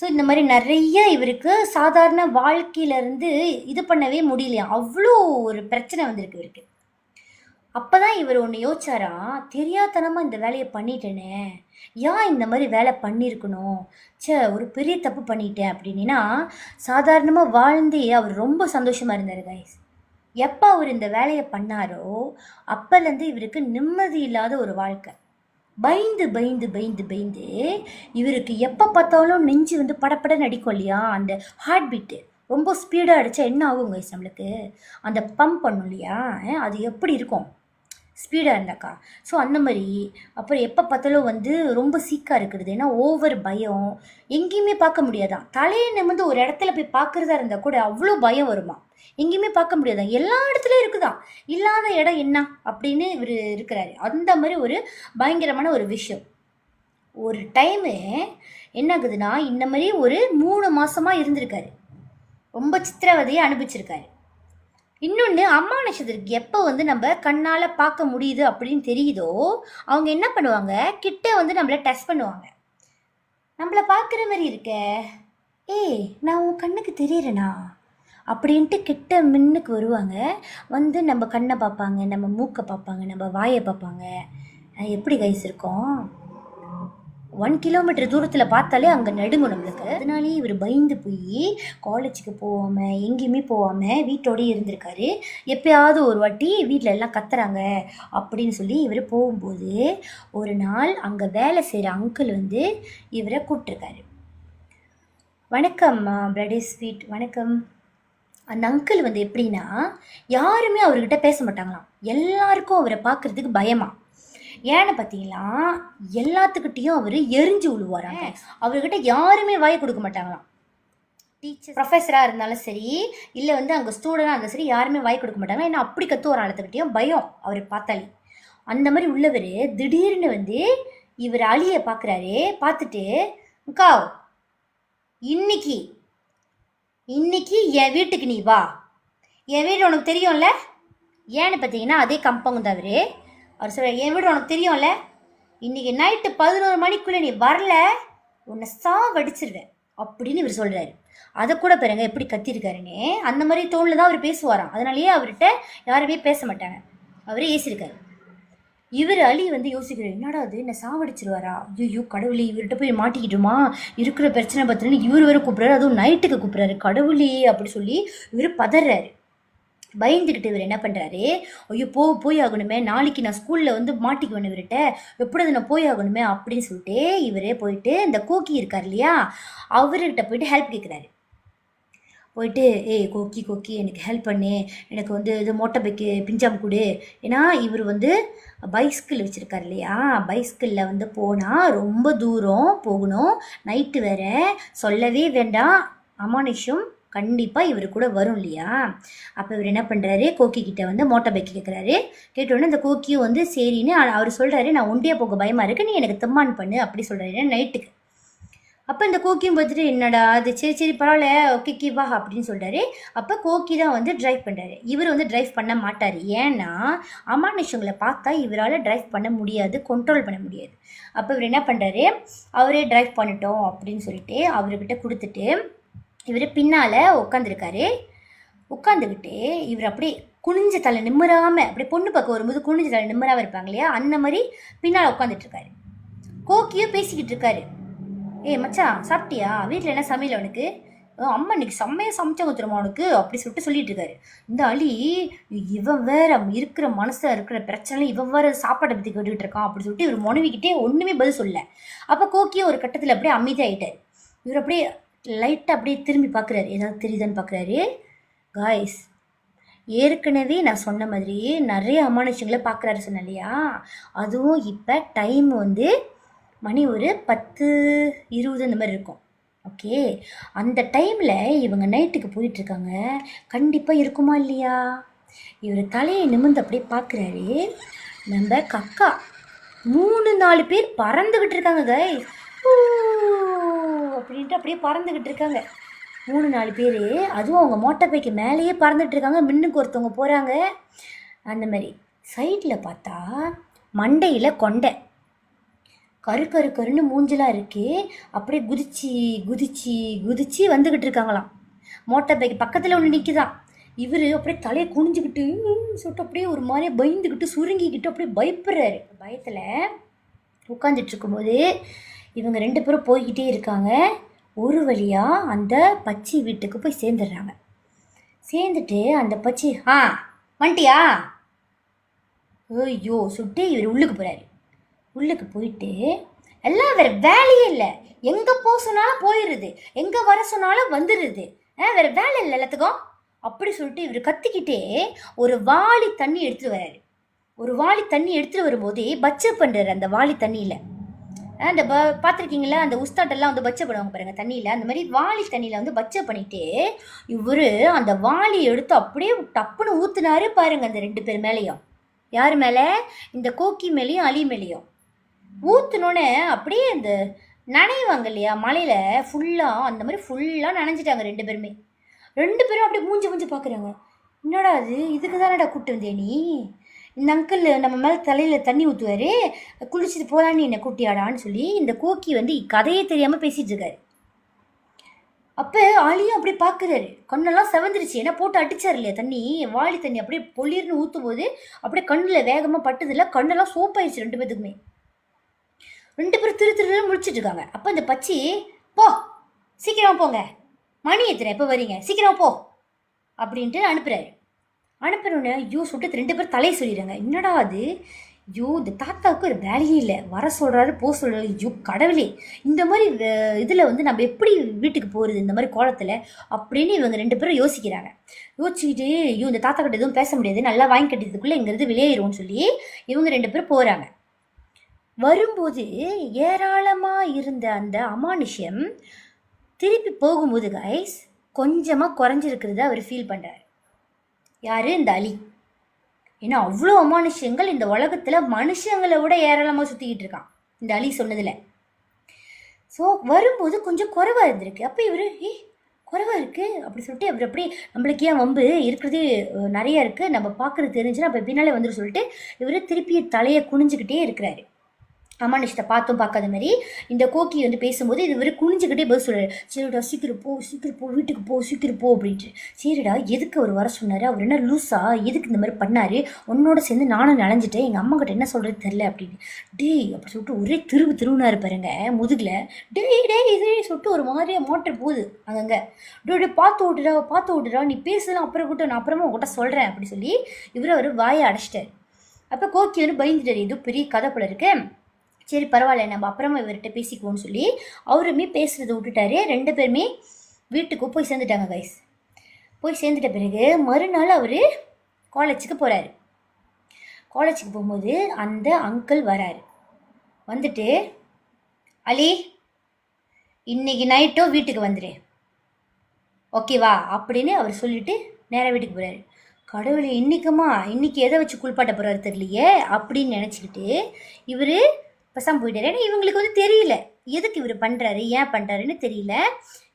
ஸோ இந்த மாதிரி நிறைய இவருக்கு சாதாரண வாழ்க்கையிலேருந்து இது பண்ணவே முடியலையா, அவ்வளோ ஒரு பிரச்சனை வந்திருக்கு இவருக்கு. அப்பதான் இவர் ஒன்று யோசிச்சாரா, தெரியாதனமாக இந்த வேலையை பண்ணிட்டேனே, ஏன் இந்த மாதிரி வேலை பண்ணியிருக்கணும், ஒரு பெரிய தப்பு பண்ணிட்டேன் அப்படின்னா. சாதாரணமாக வாழ்ந்தே அவர் ரொம்ப சந்தோஷமாக இருந்தார் கைஸ். எப்போ அவர் இந்த வேலையை பண்ணாரோ அப்போலேருந்து இவருக்கு நிம்மதி இல்லாத ஒரு வாழ்க்கை. பயந்து பயந்து பயந்து பயந்து இவருக்கு எப்போ பார்த்தாலும் நெஞ்சு வந்து படப்பட நடிக்கும் இல்லையா, அந்த ஹார்ட் பீட்டு ரொம்ப ஸ்பீடாக அடித்தா என்ன ஆகும் கைஸ், நம்மளுக்கு அந்த பம்ப் பண்ணும் இல்லையா, அது எப்படி இருக்கும் ஸ்பீடாக இருந்தாக்கா. ஸோ அந்த மாதிரி அப்புறம் எப்போ பார்த்தாலும் வந்து ரொம்ப சீக்காக இருக்கிறது, ஏன்னா ஓவர் பயம், எங்கேயுமே பார்க்க முடியாதான். தலையை நிமிர்ந்து ஒரு இடத்துல போய் பார்க்குறதா இருந்தால் கூட அவ்வளோ பயம் வருமா, எங்கேயுமே பார்க்க முடியாதான், எல்லா இடத்துலையும் இருக்குதான், இல்லாத இடம் என்ன அப்படின்னு இவர் இருக்கிறாரு. அந்த மாதிரி ஒரு பயங்கரமான ஒரு விஷயம். ஒரு டைமு என்ன ஆகுதுன்னா, இந்த மாதிரி ஒரு 3 மாதமாக இருந்திருக்காரு, ரொம்ப சித்திரவதையை அனுபவிச்சிருக்காரு. இன்னொன்று, அம்மா நட்சத்திரத்துக்கு எப்போ வந்து நம்ம கண்ணால் பார்க்க முடியுது அப்படின்னு தெரியுதோ அவங்க என்ன பண்ணுவாங்க, கிட்ட வந்து நம்மளை டெஸ்ட் பண்ணுவாங்க. நம்மளை பார்க்குற மாதிரி இருக்க, ஏய் நான் உன் கண்ணுக்கு தெரியறேனா அப்படின்ட்டு கிட்ட மின்னுக்கு வருவாங்க. வந்து நம்ம கண்ணை பார்ப்பாங்க, நம்ம மூக்கை பார்ப்பாங்க, நம்ம வாயை பார்ப்பாங்க. எப்படி கைஸ் இருக்கும், 1 கிலோமீட்டர் தூரத்தில் பார்த்தாலே அங்கே நடுங்கும் நம்மளுக்கு. அதனாலேயே இவர் பயந்து போய் காலேஜுக்கு போகாமல் எங்கேயுமே போகாமல் வீட்டோடயே இருந்திருக்காரு. எப்பயாவது ஒரு வாட்டி வீட்டில் எல்லாம் கத்துறாங்க அப்படின்னு சொல்லி இவர் போகும்போது ஒரு நாள் அங்கே வேலை செய்கிற அங்கிள் வந்து இவரை கூப்பிட்ருக்காரு. வணக்கம் பிளடி ஸ்வீட், வணக்கம். அந்த அங்கிள் வந்து எப்படின்னா, யாருமே அவர்கிட்ட பேச மாட்டாங்களாம், எல்லாருக்கும் அவரை பார்க்குறதுக்கு பயமா. ஏன்னு பார்த்தீங்களா, எல்லாத்துக்கிட்டையும் அவர் எரிஞ்சு விழுவாராங்க. அவர்கிட்ட யாருமே வாயை கொடுக்க மாட்டாங்களாம். டீச்சர் ப்ரொஃபஸராக இருந்தாலும் சரி, இல்லை வந்து அங்கே ஸ்டூடெண்டாக இருந்தாலும் சரி, யாருமே வாய் கொடுக்க மாட்டாங்க. ஏன்னா அப்படி கற்று ஒரு ஆளத்துக்கிட்டையும் பயம் அவரை பார்த்தாலே. அந்த மாதிரி உள்ளவர் திடீர்னு வந்து இவர் அலியை பார்க்குறாரு. பார்த்துட்டு, அக்கா இன்னைக்கு என் வீட்டுக்கு நீ வா, என் வீடு உனக்கு தெரியும்ல. ஏன்னு பார்த்தீங்கன்னா அதே கம்பவுண்ட் தான் அவர் சொல்கிறார், என் வீடு உனக்கு தெரியும்ல, இன்றைக்கி நைட்டு 11 மணிக்குள்ளே நீ வரல உன்னை சாவடிச்சிருவேன் அப்படின்னு இவர் சொல்கிறாரு. அதை கூட பாருங்க எப்படி கத்திருக்காருன்னு. அந்த மாதிரி தோணில் தான் அவர் பேசுவாராம். அதனாலேயே அவர்கிட்ட யாருமே பேச மாட்டாங்க, அவரே ஏசிருக்காரு. இவர் அலி வந்து யோசிக்கிறார், என்னடா அது என்ன சாவடிச்சிருவாரா, ஐயோ கடவுளே இவர்கிட்ட போய் மாட்டிக்கிட்டுமா, இருக்கிற பிரச்சனை பார்த்துன்னு இவர் வேறு கூப்பிட்றாரு, அதுவும் நைட்டுக்கு கூப்பிட்றாரு, கடவுளே அப்படி சொல்லி இவர் பதறாரு. பயந்துக்கிட்டு இவர் என்ன பண்ணுறாரு, ஐயோ போய் ஆகணுமே, நாளைக்கு நான் ஸ்கூலில் வந்து மாட்டிக்குவேன் இவர்கிட்ட, எப்படியாவது நான் போய் ஆகணுமே அப்படின்னு சொல்லிட்டு இவரே போயிட்டு இந்த கோக்கி இருக்கார் இல்லையா, அவர்கிட்ட போயிட்டு ஹெல்ப் கேட்குறாரு. போயிட்டு, ஏய் கோக்கி எனக்கு ஹெல்ப் பண்ணு, எனக்கு வந்து இது மோட்டர் பைக்கு பிஞ்சாம் கொடு. ஏன்னா இவர் வந்து பைஸ்கிள் வச்சுருக்கார் இல்லையா, பைஸ்கிளில் வந்து போனால் ரொம்ப தூரம் போகணும், நைட்டு வேற, சொல்லவே வேண்டாம் அமானுஷம் கண்டிப்பாக இவர் கூட வரும் இல்லையா. அப்போ இவர் என்ன பண்ணுறாரு, கோக்கி கிட்ட வந்து மோட்டார் பைக் கேட்குறாரு. கேட்டோடனே இந்த கோக்கியும் வந்து சரின்னு அவர் சொல்கிறாரு, நான் ஒண்டியாக போக பயமாக இருக்கு, நீ எனக்கு திம்மான் பண்ணு அப்படி சொல்கிறாரு நைட்டுக்கு. அப்போ இந்த கோக்கியும் பார்த்துட்டு, என்னடா அது, சரி பரவாயில்ல ஓகே வா அப்படின்னு சொல்கிறாரு. அப்போ கோக்கி தான் வந்து ட்ரைவ் பண்ணுறாரு. இவர் வந்து ட்ரைவ் பண்ண மாட்டார், ஏன்னா அமானுஷங்களை பார்த்தா இவரால் ட்ரைவ் பண்ண முடியாது, கண்ட்ரோல் பண்ண முடியாது. அப்போ இவர் என்ன பண்ணுறாரு, அவரே ட்ரைவ் பண்ணிட்டோம் அப்படின்னு சொல்லிட்டு அவர்கிட்ட கொடுத்துட்டு இவர் பின்னால் உட்காந்துருக்காரு. உட்காந்துக்கிட்டு இவர் அப்படியே குனிஞ்ச தலை நிம்மராமல், அப்படியே பொண்ணு பக்கம் வரும்போது குனிஞ்ச தலை நிம்மராமல் இருப்பாங்க இல்லையா, அந்த மாதிரி பின்னால் உட்காந்துட்ருக்காரு. கோக்கியும் பேசிக்கிட்டு இருக்காரு. ஏய் மச்சான் சாப்பிட்டியா, வீட்டில் என்ன சமையல் அவனுக்கு, அம்மா இன்னைக்கு செம்மையாக சமைச்சவங்க தெரியுமா அவனுக்கு அப்படி சொல்லிட்டு இருக்காரு. இந்த அலி இவன் வேற இருக்கிற மனசில் இருக்கிற பிரச்சனை, இவன் வேற சாப்பாட்டை பற்றி கேட்டுக்கிட்டு இருக்கான் அப்படி சொல்லிட்டு இவர் முனவிக்கிட்டே ஒன்றுமே பதில் சொல்லலை. அப்போ கோக்கியும் ஒரு கட்டத்தில் அப்படியே அமைதியாகிட்டார். இவர் அப்படியே லைட்டாக அப்படியே திரும்பி பார்க்குறாரு, ஏதாவது தெரியுதான்னு பார்க்குறாரு. காய்ஸ், ஏற்கனவே நான் சொன்ன மாதிரி நிறைய அமானுஷங்களை பார்க்குறாரு சொன்னேன் இல்லையா, அதுவும் இப்போ டைம் வந்து மணி ஒரு 10-20 இந்த மாதிரி இருக்கும். ஓகே, அந்த டைமில் இவங்க நைட்டுக்கு போயிட்டுருக்காங்க. கண்டிப்பாக இருக்குமா இல்லையா. இவர் தலையை நிமிர்ந்து அப்படியே பார்க்குறாரு. நம்ம கக்கா 3-4 பேர் பறந்துக்கிட்டு இருக்காங்க கைஸ், அப்படின்ட்டு அப்படியே பறந்துக்கிட்டு இருக்காங்க. 3-4 பேர், அதுவும் அவங்க மோட்டார் பைக்கு மேலேயே பறந்துட்டு இருக்காங்க. மின்னுக்கு ஒருத்தவங்க போகிறாங்க. அந்த மாதிரி சைடில் பார்த்தா மண்டையில் கொண்டை, கரு கரு கருன்னு மூஞ்சலாம் இருக்குது. அப்படியே குதிச்சு குதிச்சு குதிச்சு வந்துக்கிட்டு இருக்காங்களாம். மோட்டார் பைக் பக்கத்தில் ஒன்று நிற்குதான். இவர் அப்படியே தலையை குனிஞ்சிக்கிட்டு சொல்லிட்டு அப்படியே ஒரு மாதிரியே பயந்துக்கிட்டு சுருங்கிக்கிட்டு அப்படியே பயப்படுறாரு. பயத்தில் உட்காந்துட்டு இருக்கும்போது இவங்க 2 பேரும் போய்கிட்டே இருக்காங்க. ஒரு வழியாக அந்த பச்சி வீட்டுக்கு போய் சேர்ந்துடுறாங்க. சேர்ந்துட்டு அந்த பச்சி வந்துட்டியா ஐயோ சுட்டு இவர் உள்ளுக்கு போகிறாரு. உள்ளுக்கு போயிட்டு எல்லாம் வேறு வேலையே இல்லை, எங்கே போக சொன்னாலும் போயிடுது, எங்கே வர சொன்னாலும் வந்துடுது, வேறு வேலை இல்லை எல்லாத்துக்கும் அப்படி சொல்லிட்டு இவர் கத்திக்கிட்டே ஒரு வாளி தண்ணி எடுத்துகிட்டு வர்றாரு. ஒரு வாளி தண்ணி எடுத்துகிட்டு வரும்போதே பச்சை பண்ணுறாரு அந்த வாளி தண்ணியில். அந்த பார்த்துருக்கீங்களா, அந்த உஸ்தாட்டெல்லாம் வந்து பச்சை பண்ணுவாங்க பாருங்கள் தண்ணியில், அந்த மாதிரி வாளி தண்ணியில் வந்து பச்சை பண்ணிட்டு இவர் அந்த வாளி எடுத்து அப்படியே டப்புன்னு ஊற்றுனாரு பாருங்க அந்த 2 பேர் மேலேயும். யார் மேலே? இந்த கோக்கி மேலேயும் அலி மேலேயும். ஊற்றுனோன்னே அப்படியே இந்த நனைவாங்க இல்லையா மலையில் ஃபுல்லாக, அந்த மாதிரி ஃபுல்லாக நனைஞ்சிட்டாங்க 2 பேருமே. 2 பேரும் அப்படியே மூஞ்சி பார்க்குறாங்க. என்னடா அது, இதுக்கு தானடா கூப்பிட்டு வந்தே நீ? இந்த அங்கிள் நம்ம மேலே தலையில் தண்ணி ஊற்றுவார், குளிச்சுட்டு போகலான்னு என்னை கூட்டியாடான்னு சொல்லி இந்த கோக்கி வந்து கதையே தெரியாமல் பேசிகிட்டு இருக்காரு. அப்போ ஆலியும் அப்படியே பார்க்குறாரு, கண்ணெல்லாம் செவந்துருச்சு. ஏன்னா போட்டு அடிச்சார் இல்லையா தண்ணி, வாளி தண்ணி அப்படியே பொள்ளிர்னு ஊற்றும் போது அப்படியே கண்ணில் வேகமாக பட்டதில்லை, கண்ணெல்லாம் சோப்பாயிடுச்சு 2 பேத்துக்குமே. 2 பேரும் திரு முடிச்சுட்டு இருக்காங்க. அப்போ இந்த பச்சி போ சீக்கிரம் போங்க, மணி எத்தனை, எப்போ வரீங்க, சீக்கிரம் போ அப்படின்ட்டு அனுப்புகிறாரு. அனுப்பினோடனே ஐயோ சொல்லிட்டு 2 பேர் தலையை சொல்லிடுறாங்க. என்னடா அது, ஐயோ இந்த தாத்தாவுக்கு ஒரு வேலையே இல்லை, வர சொல்கிறாரு போக சொல்கிறாரு, ஐயோ கடவுளே இந்த மாதிரி இதில் வந்து நம்ம எப்படி வீட்டுக்கு போகிறது இந்த மாதிரி கோலத்தில் அப்படின்னு இவங்க 2 பேரும் யோசிக்கிறாங்க. யோசிச்சுக்கிட்டு ஐயோ இந்த தாத்தா கிட்ட எதுவும் பேச முடியாது, நல்லா வாங்கி கட்டியதுக்குள்ளே இங்கேருந்து வெளியேறுவோம்னு சொல்லி இவங்க 2 பேரும் போகிறாங்க. வரும்போது ஏராளமாக இருந்த அந்த அமானுஷ்யம் திருப்பி போகும்போது கைஸ் கொஞ்சமாக குறைஞ்சிருக்கிறத அவர் ஃபீல் பண்ணுறாரு. யார்? இந்த அலி. ஏன்னா அவ்வளோ அமானுஷ்யங்கள் இந்த உலகத்தில் மனுஷங்களை விட ஏராளமாக சுற்றிக்கிட்டு இருக்கான் இந்த அலி சொன்னதில். ஸோ வரும்போது கொஞ்சம் குறைவாக இருந்திருக்கு. அப்போ இவர் குறைவாக இருக்குது அப்படி சொல்லிட்டு அவர் அப்படியே நம்மளுக்கு ஏன் வம்பு இருக்கிறதே நிறையா இருக்குது, நம்ம பார்க்குறது தெரிஞ்சுன்னா அப்போ பின்னாலே வந்துடும் சொல்லிட்டு இவர் திருப்பி தலையை குனிஞ்சிக்கிட்டே இருக்கிறாரு. அமானுஷத்தை பார்த்தும் பார்க்காத மாதிரி இந்த கோக்கி வந்து பேசும்போது இது இவர் குனிஞ்சிக்கிட்டே பதில் சொல்கிறாரு. சரிடா சீக்கிரம் போ வீட்டுக்கு போ சீக்கிரம் போ அப்படின்ட்டு. சரிடா எதுக்கு அவர் வர சொன்னார், அவர் என்ன லூஸா, எதுக்கு இந்த மாதிரி பண்ணார், உன்னோட சேர்ந்து நானும் நனைஞ்சிட்டேன், எங்கள் அம்மா கிட்ட என்ன சொல்கிறது தெரில அப்படின்னு. டேய் அப்படி சொல்லிட்டு ஒரே திருவுனாரு பாருங்க முதுகில். டேய் இதே சொல்லிட்டு ஒரு மாதிரியாக மோட்டர் போகுது அங்கங்கே. டே பார்த்து ஓட்டுடா நீ பேசலாம் அப்புறம் கூட்ட, நான் அப்புறமா உங்கள்கிட்ட சொல்கிறேன் அப்படி சொல்லி அவர் வாயை அடைச்சிட்டார். அப்போ கோக்கி வந்து பயந்துட்டார், ஏதோ பெரிய கதை போல இருக்கு, சரி பரவாயில்ல நம்ம அப்புறமா இவர்கிட்ட பேசிக்குவோன்னு சொல்லி அவருமே பேசுகிறத விட்டுட்டாரு. 2 பேருமே வீட்டுக்கு போய் சேர்ந்துட்டாங்க கைஸ். போய் சேர்ந்துட்ட பிறகு மறுநாள் அவர் காலேஜுக்கு போகிறாரு. காலேஜுக்கு போகும்போது அந்த அங்கிள் வராரு. வந்துட்டு அலி இன்னைக்கு நைட்டோ வீட்டுக்கு வந்துடு ஓகேவா அப்படின்னு அவர் சொல்லிவிட்டு நேராக வீட்டுக்கு போகிறாரு. கடவுளை இன்னைக்கு எதை வச்சு குளிப்பாட்ட போகிறாரு தெரியலையே அப்படின்னு நினச்சிக்கிட்டு இவர் பசங்க போயிட்டாரு. ஏன்னா இவங்களுக்கு வந்து தெரியல எதுக்கு இவர் பண்ணுறாரு, ஏன் பண்ணுறாருன்னு தெரியல.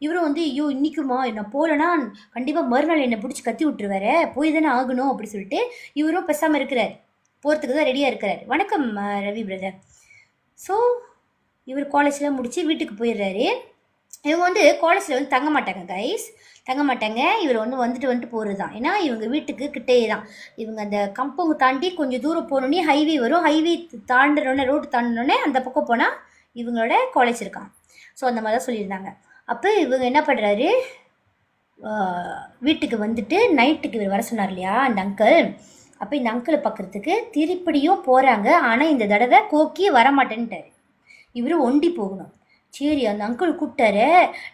இவரும் வந்து ஐயோ இன்றைக்குமா நான் போகலன்னா கண்டிப்பாக மறுநாள் என்னை பிடிச்சி கத்தி விட்டுருவாரு, போய் தானே ஆகணும் அப்படி சொல்லிட்டு இவரும் பேசாமல் இருக்கிறார், போகிறதுக்கு தான் ரெடியாக இருக்கிறார். வணக்கம் ரவி பிரதர். ஸோ இவர் காலேஜ்லாம் முடித்து வீட்டுக்கு போயிடுறாரு. இவங்க வந்து காலேஜில் வந்து தங்க மாட்டாங்க கைஸ், தங்க மாட்டாங்க. இவர் வந்து வந்துட்டு போகிறது தான். ஏன்னா இவங்க வீட்டுக்கு கிட்டே தான். இவங்க அந்த கம்பவுண்ட் தாண்டி கொஞ்சம் தூரம் போனோடனே ஹைவே வரும். ஹைவே தாண்டினோடனே ரோடு தாண்டினோடனே அந்த பக்கம் போனால் இவங்களோட காலேஜ் இருக்காங்க. ஸோ அந்த மாதிரி தான் சொல்லியிருந்தாங்க. அப்போ இவங்க என்ன பண்ணுறாரு, வீட்டுக்கு வந்துட்டு நைட்டுக்கு இவர் வர சொன்னார் இல்லையா அந்த அங்கிள். அப்போ இந்த அங்கிளை பார்க்குறதுக்கு திருப்படியும் போகிறாங்க. ஆனால் இந்த தடவை கோக்கியே வரமாட்டேன்ட்டார். இவர் ஒண்டி போகணும். சரி அந்த அங்கிள் கூப்பிட்டாரு.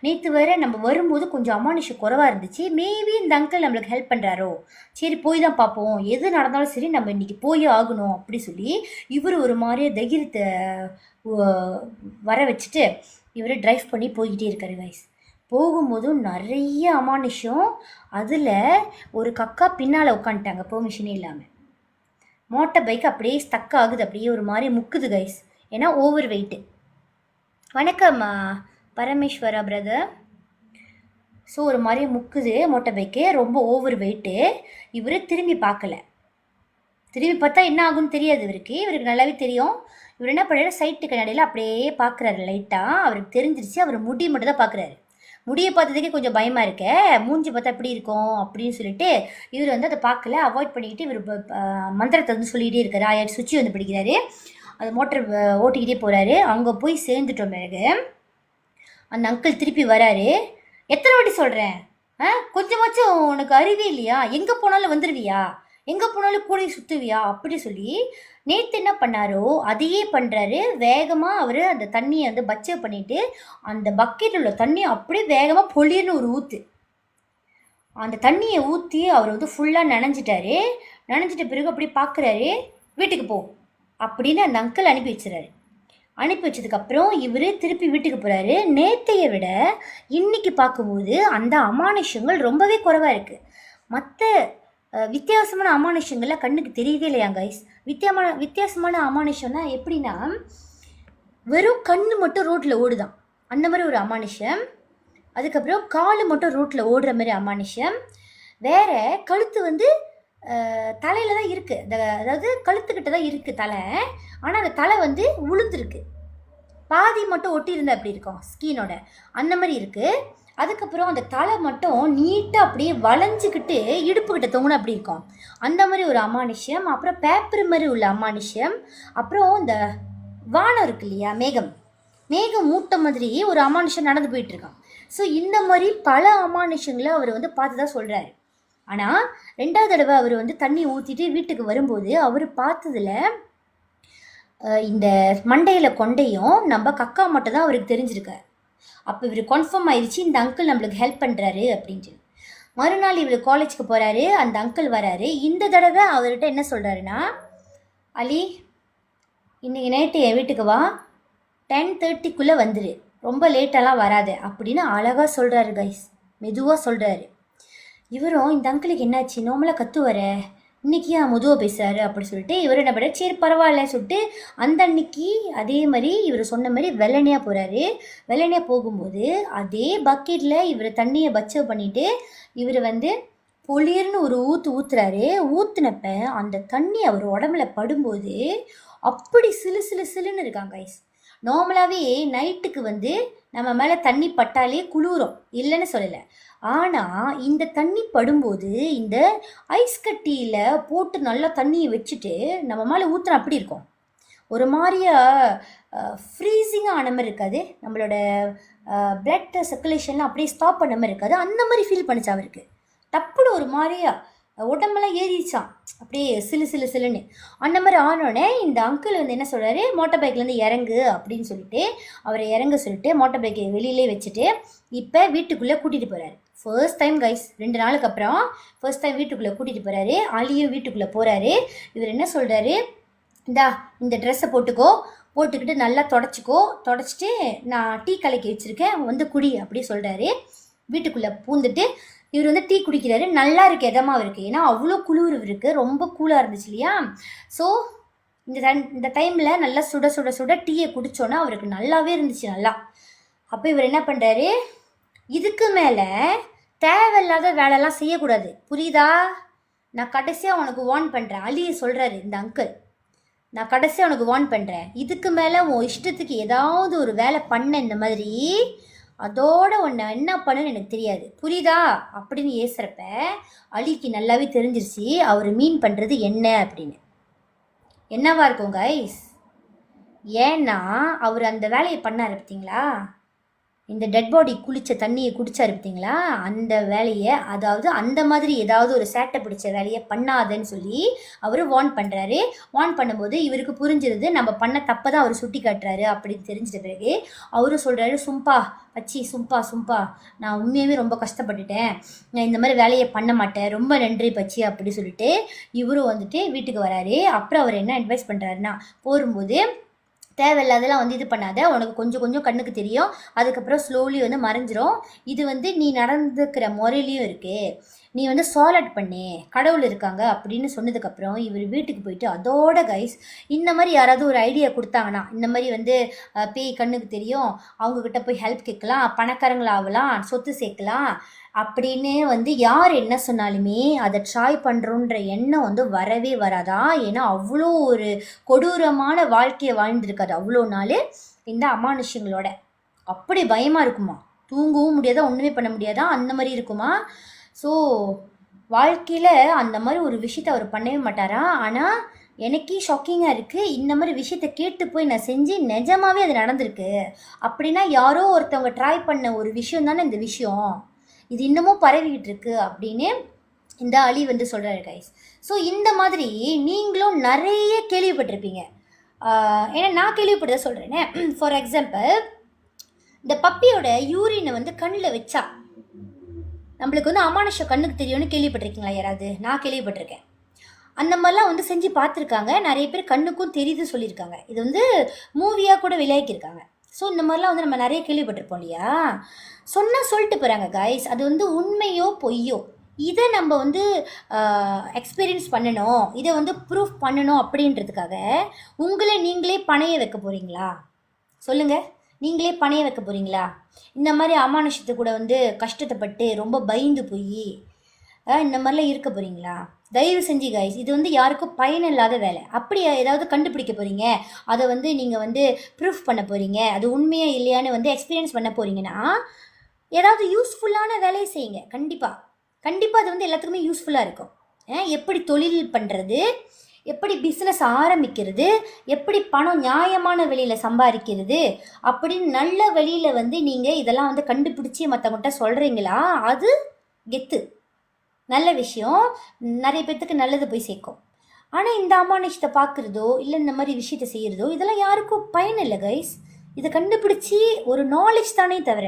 நேற்று வேறு நம்ம வரும்போது கொஞ்சம் அமானுஷம் குறைவாக இருந்துச்சு, மேபி இந்த அங்கிள் நம்மளுக்கு ஹெல்ப் பண்ணுறாரோ, சரி போய் தான் பார்ப்போம், எது நடந்தாலும் சரி நம்ம இன்றைக்கி போய் ஆகணும் அப்படி சொல்லி இவர் ஒரு மாதிரியே தைரியத்தை வர வச்சுட்டு இவர் ட்ரைவ் பண்ணி போய்கிட்டே இருக்காரு கைஸ். போகும்போதும் நிறைய அமானுஷம். அதில் ஒரு கக்கா பின்னால் உட்காந்துட்டாங்க பெர்மிஷனே இல்லாமல். மோட்டார் பைக் அப்படியே ஸ்டக் ஆகுது, அப்படியே ஒரு மாதிரி முக்குது கைஸ், ஏன்னா ஓவர் வெயிட்டு. வணக்கம் பரமேஸ்வரா பிரதர். ஸோ ஒரு மாதிரி முக்குது மோட்டார் பைக்கு, ரொம்ப ஓவர் வெயிட்டு. இவர் திரும்பி பார்க்கல. திரும்பி பார்த்தா என்ன ஆகும்னு தெரியாது இவருக்கு நல்லாவே தெரியும். இவர் என்ன பண்ணுறாரு, சைட்டு கண்ணாடியில் அப்படியே பார்க்குறாரு லைட்டாக. அவருக்கு தெரிஞ்சிருச்சு, அவர் முடி மட்டும் தான் பார்க்குறாரு. முடியை பார்த்ததுக்கே கொஞ்சம் பயமாக இருக்க, மூஞ்சி பார்த்தா எப்படி இருக்கும் அப்படின்னு சொல்லிட்டு இவர் வந்து அதை பார்க்கல, அவாய்ட் பண்ணிக்கிட்டு இவர் மந்திரத்தை வந்து சொல்லிகிட்டே இருக்காரு. ஆயாட்டு சுவிட்சு வந்து பிடிக்கிறாரு, அந்த மோட்டர் ஓட்டிக்கிட்டே போகிறாரு. அங்கே போய் சேர்ந்துட்டோம். பிறகு அந்த அங்கிள் திருப்பி வராரு. எத்தனை வாட்டி சொல்கிறேன், கொஞ்சமாச்சும் உனக்கு அறிவே இல்லையா? எங்கே போனாலும் வந்துடுவியா? எங்கே போனாலும் கூட சுற்றுவியா? அப்படி சொல்லி நேற்று என்ன பண்ணாரோ அதையே பண்ணுறாரு. வேகமாக அவர் அந்த தண்ணியை வந்து பச்சை பண்ணிவிட்டு அந்த பக்கெட்டில் உள்ள தண்ணியை அப்படியே வேகமாக பொழியன்னு ஒரு ஊற்று. அந்த தண்ணியை ஊற்றி அவர் வந்து ஃபுல்லாக நனைஞ்சிட்டாரு. நனைஞ்சிட்ட பிறகு அப்படி பார்க்குறாரு. வீட்டுக்கு போ அப்படின்னு அந்த அங்கிள் அனுப்பி வச்சுறாரு. அனுப்பி வச்சதுக்கப்புறம் இவர் திருப்பி வீட்டுக்கு போகிறாரு. நேற்றையை விட இன்னைக்கு பார்க்கும்போது அந்த அமானுஷங்கள் ரொம்பவே குறைவாக இருக்குது. மற்ற வித்தியாசமான அமானுஷங்கள்லாம் கண்ணுக்கு தெரியவே இல்லையா கைஸ்? வித்தியாசமான அமானுஷம்னா எப்படின்னா, வெறும் கண்ணு மட்டும் ரோட்டில் ஓடுதான், அந்த மாதிரி ஒரு அமானுஷம். அதுக்கப்புறம் காலு மட்டும் ரோட்டில் ஓடுற மாதிரி அமானுஷம். வேற கழுத்து வந்து தலையில் தான் இருக்குது, அதாவது கழுத்துக்கிட்ட தான் இருக்குது தலை. ஆனால் அந்த தலை வந்து உளுந்துருக்கு, பாதி மட்டும் ஒட்டி இருந்தால் அப்படி இருக்கும் ஸ்கீனோட, அந்த மாதிரி இருக்குது. அதுக்கப்புறம் அந்த தலை மட்டும் நீட்டாக அப்படியே வளைஞ்சிக்கிட்டு இடுப்புக்கிட்ட தொங்குன அப்படி இருக்கும், அந்த மாதிரி ஒரு அமானுஷம். அப்புறம் பேப்பர் மாதிரி உள்ள அமானுஷம். அப்புறம் இந்த வானம் இருக்கு இல்லையா, மேகம் மூட்டை மாதிரி ஒரு அமானுஷம் நடந்து போயிட்டுருக்கான். ஸோ இந்த மாதிரி பல அமானுஷங்களை அவர் வந்து பார்த்து தான் சொல்கிறாரு. ஆனால் 2வது தடவை அவர் வந்து தண்ணி ஊற்றிட்டு வீட்டுக்கு வரும்போது அவர் பார்த்ததில் இந்த மண்டையில் கொண்டையும் நம்ம கக்கா மட்டும் தான் அவருக்கு தெரிஞ்சிருக்காரு. அப்போ இவர் கன்ஃபார்ம் ஆயிடுச்சு, இந்த அங்கிள் நம்மளுக்கு ஹெல்ப் பண்ணுறாரு அப்படின்ட்டு. மறுநாள் இவர் காலேஜுக்கு போகிறாரு. அந்த அங்கிள் வராரு. இந்த தடவை அவர்கிட்ட என்ன சொல்கிறாருன்னா, அலி இன்றைக்கி நைட்டு என் வீட்டுக்கு வா, 10:30க்குள்ளே வந்துடு, ரொம்ப லேட்டெல்லாம் வராது அப்படின்னு அழகாக சொல்கிறாரு கைஸ், மெதுவாக சொல்கிறாரு. இவரும் இந்த அங்கிளுக்கு என்னாச்சு, நார்மலாக கத்துவர, இன்றைக்கி மெதுவாக பேசுகிறாரு அப்படி சொல்லிட்டு இவர் என்ன பண்ண, சரி பரவாயில்ல சொல்லிட்டு அந்த அன்னைக்கு அதே மாதிரி இவர் சொன்ன மாதிரி வெள்ளனையாக போகிறாரு. வெள்ளனையாக போகும்போது அதே பக்கெட்டில் இவர் தண்ணியை பச்சை பண்ணிவிட்டு இவர் வந்து பொலிர்னு ஒரு ஊற்றுறாரு. ஊற்றுனப்ப அந்த தண்ணி அவர் உடம்புல படும்போது அப்படி சிலுன்னு இருக்காங்க கைஸ். நார்மலாகவே நைட்டுக்கு வந்து நம்ம மேலே தண்ணி பட்டாலே குளிரும், இல்லைன்னு சொல்லலை. ஆனால் இந்த தண்ணி படும்போது இந்த ஐஸ் கட்டியில் போட்டு நல்லா தண்ணியை வச்சுட்டு நம்ம மேலே ஊற்றினா அப்படி இருக்கும், ஒரு மாதிரியா ஃப்ரீசிங்காக ஆன மாதிரி இருக்காது, நம்மளோட பிளட் சர்க்குலேஷன்லாம் அப்படியே ஸ்டாப் பண்ண மாதிரி இருக்காது, அந்த மாதிரி ஃபீல் பண்ணிச்சு அவருக்கு. டப்புன்னு ஒரு மாதிரியா உடம்பெல்லாம் ஏறிச்சான், அப்படியே சிலுன்னு. அந்த மாதிரி ஆனோடனே இந்த அங்கிள் வந்து என்ன சொல்கிறாரு, மோட்டார் பைக்லேருந்து இறங்கு அப்படின்னு சொல்லிட்டு அவரை இறங்க சொல்லிட்டு மோட்டார் பைக்கை வெளியிலே வச்சுட்டு இப்போ வீட்டுக்குள்ளே கூட்டிகிட்டு போகிறாரு. ஃபர்ஸ்ட் டைம் கைஸ், 2 நாளுக்கு அப்புறம் ஃபர்ஸ்ட் டைம் வீட்டுக்குள்ளே கூட்டிகிட்டு போகிறாரு. அலியும் வீட்டுக்குள்ளே போகிறாரு. இவர் என்ன சொல்கிறாரு, இந்த ட்ரெஸ்ஸை போட்டுக்கிட்டு நல்லா தொடச்சிட்டு நான் டீ கலக்கி வச்சுருக்கேன், வந்து குடி அப்படி சொல்கிறாரு. வீட்டுக்குள்ளே பூந்துட்டு இவர் வந்து டீ குடிக்கிறாரு. நல்லா இருக்குது, இதமாக இருக்குது, ஏன்னா அவ்வளோ குளிர் இருக்குது, ரொம்ப கூலாக இருந்துச்சு இல்லையா. ஸோ இந்த டைமில் நல்லா சுட டீயை குடித்தோன்னா அவருக்கு நல்லாவே இருந்துச்சு நல்லா. அப்போ இவர் என்ன பண்ணுறாரு, இதுக்கு மேலே தேவையில்லாத வேலைலாம் செய்யக்கூடாது, புரியுதா? நான் கடைசியாக உனக்கு வார்ன் பண்ணுறேன், அலியை சொல்கிறாரு இந்த அங்கிள், நான் கடைசியாக உனக்கு வார்ன் பண்ணுறேன், இதுக்கு மேலே உன் இஷ்டத்துக்கு ஏதாவது ஒரு வேலை பண்ண இந்த மாதிரி அதோட உன்னை என்ன பண்ணுன்னு எனக்கு தெரியாது, புரியுதா அப்படின்னு ஏசுறப்ப அலிக்கு நல்லாவே தெரிஞ்சிருச்சு அவர் மீன் பண்ணுறது என்ன அப்படின்னு. என்னவா இருக்கும் கைஸ்? ஏன்னா அவர் அந்த வேலையை பண்ணார் பார்த்தீங்களா, இந்த டெட் பாடி குளிச்ச தண்ணியை குடிச்சாரு பார்த்தீங்களா, அந்த வேலையை, அதாவது அந்த மாதிரி ஏதாவது ஒரு சேட்டை பிடிச்ச வேலையை பண்ணாதன்னு சொல்லி அவர் வார்ன் பண்ணுறாரு. வார்ன் பண்ணும்போது இவருக்கு புரிஞ்சிருது நம்ம பண்ண தப்பை தான் அவர் சுட்டி காட்டுறாரு அப்படின்னு தெரிஞ்சிட்ட பிறகு அவரும் சொல்கிறாரு, சும்பா நான் உண்மையாகவே ரொம்ப கஷ்டப்பட்டுட்டேன், நான் இந்த மாதிரி வேலையை பண்ண மாட்டேன், ரொம்ப நன்றி பச்சி அப்படி சொல்லிட்டு இவரும் வந்துட்டு வீட்டுக்கு வராரு. அப்புறம் அவர் என்ன அட்வைஸ் பண்ணுறாருன்னா, போகும்போது தேவையில்லாதெல்லாம் வந்து இது பண்ணாத, உனக்கு கொஞ்சம் கண்ணுக்கு தெரியும், அதுக்கப்புறம் ஸ்லோலி வந்து மறைஞ்சிரும், இது வந்து நீ நடந்துக்கிற முறையிலையும் இருக்குது, நீ வந்து சாலட் பண்ணு, கடவுள் இருக்காங்க அப்படின்னு சொன்னதுக்கப்புறம் இவர் வீட்டுக்கு போயிட்டு அதோட கைஸ் இந்த மாதிரி யாராவது ஒரு ஐடியா கொடுத்தாங்கன்னா, இந்த மாதிரி வந்து பேய் கண்ணுக்கு தெரியும், அவங்கக்கிட்ட போய் ஹெல்ப் கேட்கலாம், பணக்காரங்களாகலாம், சொத்து சேர்க்கலாம் அப்படின்னு வந்து யார் என்ன சொன்னாலுமே அதை ட்ரை பண்ணுறோன்ற எண்ணம் வந்து வரவே வராதா. ஏன்னா அவ்வளோ ஒரு கொடூரமான வாழ்க்கையை வாழ்ந்துருக்காது அவ்வளோ நாள் இந்த அமானுஷ்யங்களோட. அப்படி பயமாக இருக்குமா, தூங்கவும் முடியாதா, ஒன்றுமே பண்ண முடியாதா, அந்த மாதிரி இருக்குமா. ஸோ வாழ்க்கையில் அந்த மாதிரி ஒரு விஷயத்தை அவர் பண்ணவே மாட்டாரா. ஆனால் எனக்கே ஷாக்கிங்காக இருக்குது, இந்த மாதிரி விஷயத்த கேட்டு போய் நான் செஞ்சு நிஜமாவே அது நடந்திருக்கு அப்படின்னா யாரோ ஒருத்தவங்க ட்ரை பண்ண ஒரு விஷயம் தானே இந்த விஷயம், இது இன்னமும் பரவிக்கிட்டு இருக்கு அப்படின்னு இந்த அலி வந்து சொல்கிறாரு கைஸ். ஸோ இந்த மாதிரி நீங்களும் நிறைய கேள்விப்பட்டிருப்பீங்க. ஏன்னா நான் கேள்விப்பட்டதை சொல்கிறேனே. ஃபார் எக்ஸாம்பிள், இந்த பப்பியோட யூரினை வந்து கண்ணில் வச்சா நம்மளுக்கு வந்து அமானுஷம் கண்ணுக்கு தெரியும்னு கேள்விப்பட்டிருக்கீங்களா யாராவது? நான் கேள்விப்பட்டிருக்கேன். அந்த மாதிரிலாம் வந்து செஞ்சு பார்த்துருக்காங்க, நிறைய பேர் கண்ணுக்கும் தெரியுது சொல்லியிருக்காங்க. இது வந்து மூவியாக கூட விளையாக்கியிருக்காங்க. ஸோ இந்த மாதிரிலாம் வந்து நம்ம நிறைய கேள்விப்பட்டிருப்போம் இல்லையா. சொன்னால் சொல்லிட்டு போகிறாங்க கைஸ், அது வந்து உண்மையோ பொய்யோ இதை நம்ம வந்து எக்ஸ்பீரியன்ஸ் பண்ணணும், இதை வந்து ப்ரூஃப் பண்ணணும் அப்படின்றதுக்காக உங்களை நீங்களே பணைய வைக்க போகிறீங்களா? சொல்லுங்கள், நீங்களே பணைய வைக்க போகிறீங்களா? இந்த மாதிரி அமானுஷத்தை கூட வந்து கஷ்டத்தைப்பட்டு ரொம்ப பயந்து போய் இந்த மாதிரிலாம் இருக்க போகிறீங்களா? தயவு செஞ்சு கைஸ், இது வந்து யாருக்கும் பயனில்லாத வேலை. அப்படி ஏதாவது கண்டுபிடிக்க போகிறீங்க, அதை வந்து நீங்கள் வந்து ப்ரூஃப் பண்ண போகிறீங்க, அது உண்மையாக இல்லையான்னு வந்து எக்ஸ்பீரியன்ஸ் பண்ண போகிறீங்கன்னா ஏதாவது யூஸ்ஃபுல்லான வேலையை செய்யுங்க. கண்டிப்பாக அது வந்து எல்லாத்துக்குமே யூஸ்ஃபுல்லாக இருக்கும். எப்படி தொழில் பண்ணுறது, எப்படி பிஸ்னஸ் ஆரம்பிக்கிறது, எப்படி பணம் நியாயமான வழியில் சம்பாதிக்கிறது அப்படின்னு நல்ல வழியில் வந்து நீங்கள் இதெல்லாம் வந்து கண்டுபிடிச்சி மற்றவங்கள்ட்ட சொல்கிறீங்களா, அது கெத்து, நல்ல விஷயம், நிறைய பேர்த்துக்கு நல்லது போய் சேர்க்கும். ஆனால் இந்த அமானுஷத்தை பார்க்குறதோ இல்லை இந்த மாதிரி விஷயத்தை செய்கிறதோ இதெல்லாம் யாருக்கும் பயன் இல்லை கைஸ். இதை கண்டுபிடிச்சி ஒரு நாலேஜ் தானே தவிர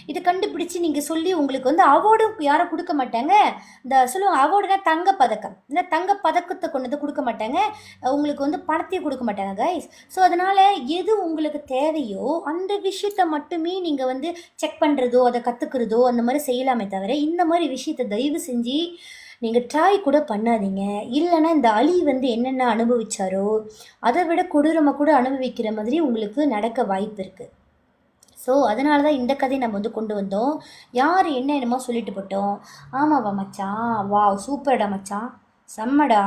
இதை கண்டுபிடிச்சி நீங்கள் சொல்லி உங்களுக்கு வந்து அவார்டும் யாரும் கொடுக்க மாட்டாங்க. இந்த சொல்லுவாங்க அவார்டுனா தங்கப்பதக்கம், இந்த தங்கப்பதக்கத்தை கொண்டு வந்து கொடுக்க மாட்டாங்க, உங்களுக்கு வந்து பணத்தையும் கொடுக்க மாட்டாங்க கைஸ். ஸோ அதனால் எது உங்களுக்கு தேவையோ அந்த விஷயத்தை மட்டுமே நீங்கள் வந்து செக் பண்ணுறதோ அதை கற்றுக்கிறதோ அந்த மாதிரி செய்யலாமே தவிர இந்த மாதிரி விஷயத்தை தயவு செஞ்சு நீங்கள் ட்ரை கூட பண்ணாதீங்க. இல்லைன்னா இந்த அலி வந்து என்னென்ன அனுபவிச்சாரோ அதை விட கொடூரமாக கூட அனுபவிக்கிற மாதிரி உங்களுக்கு நடக்க வாய்ப்பு இருக்குது. ஸோ அதனால தான் இந்த கதையை நம்ம வந்து கொண்டு வந்தோம். யார் என்னமோ சொல்லிட்டு போட்டோம். ஆமாவா மச்சான், வா சூப்பர்டா மச்சான், செம்மடா,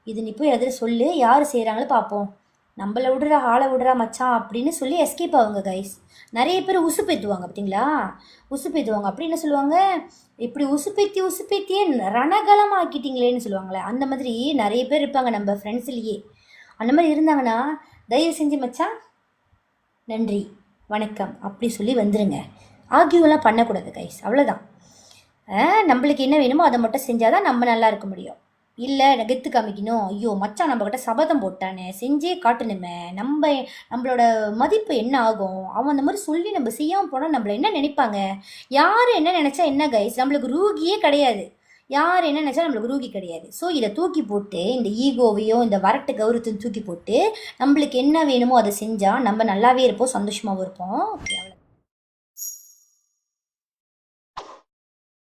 இது நீ போய் எதிர சொல்லு, யார் செய்கிறாங்களோ பார்ப்போம், நம்மளை விடுறா ஆளை விடுறா மச்சான் அப்படின்னு சொல்லி எஸ்கேப் ஆகுங்க கைஸ். நிறைய பேர் உசுப்பேற்றுவாங்க பார்த்தீங்களா, உசுப்பேற்றுவாங்க. அப்படி என்ன சொல்லுவாங்க, இப்படி உசுப்பேத்தியே ரணகலமாக ஆக்கிட்டீங்களேன்னு சொல்லுவாங்களே, அந்த மாதிரி நிறைய பேர் இருப்பாங்க நம்ம ஃப்ரெண்ட்ஸ்லேயே. அந்த மாதிரி இருந்தாங்கன்னா தயவு செஞ்சு மச்சான் நன்றி வணக்கம் அப்படி சொல்லி வந்துடுங்க. ஆர்கியூலாம் பண்ணக்கூடாது கைஸ், அவ்வளோதான். நம்மளுக்கு என்ன வேணுமோ அதை மட்டும் செஞ்சால் தான் நம்ம நல்லா இருக்க முடியும். இல்லை கெத்து காமிக்கணும், ஐயோ மச்சான் நம்மக்கிட்ட சபதம் போட்டானே செஞ்சே காட்டணுமே, நம்மளோட மதிப்பு என்ன ஆகும், அவன் அந்த மாதிரி சொல்லி நம்ம செய்யாமல் போனால் நம்மளை என்ன நினைப்பாங்க, யார் என்ன நினச்சா என்ன கைஸ், நம்மளுக்கு ரூகியே கிடையாது, யார் என்ன நினச்சா நம்மளுக்கு ரூகி கிடையாது. ஸோ இதை தூக்கி போட்டு இந்த ஈகோவையோ இந்த வரட்டு கௌரவத்தையும் தூக்கி போட்டு நம்மளுக்கு என்ன வேணுமோ அதை செஞ்சால் நம்ம நல்லாவே இருப்போம், சந்தோஷமாகவும் இருப்போம். ஓகே, அவ்வளோ.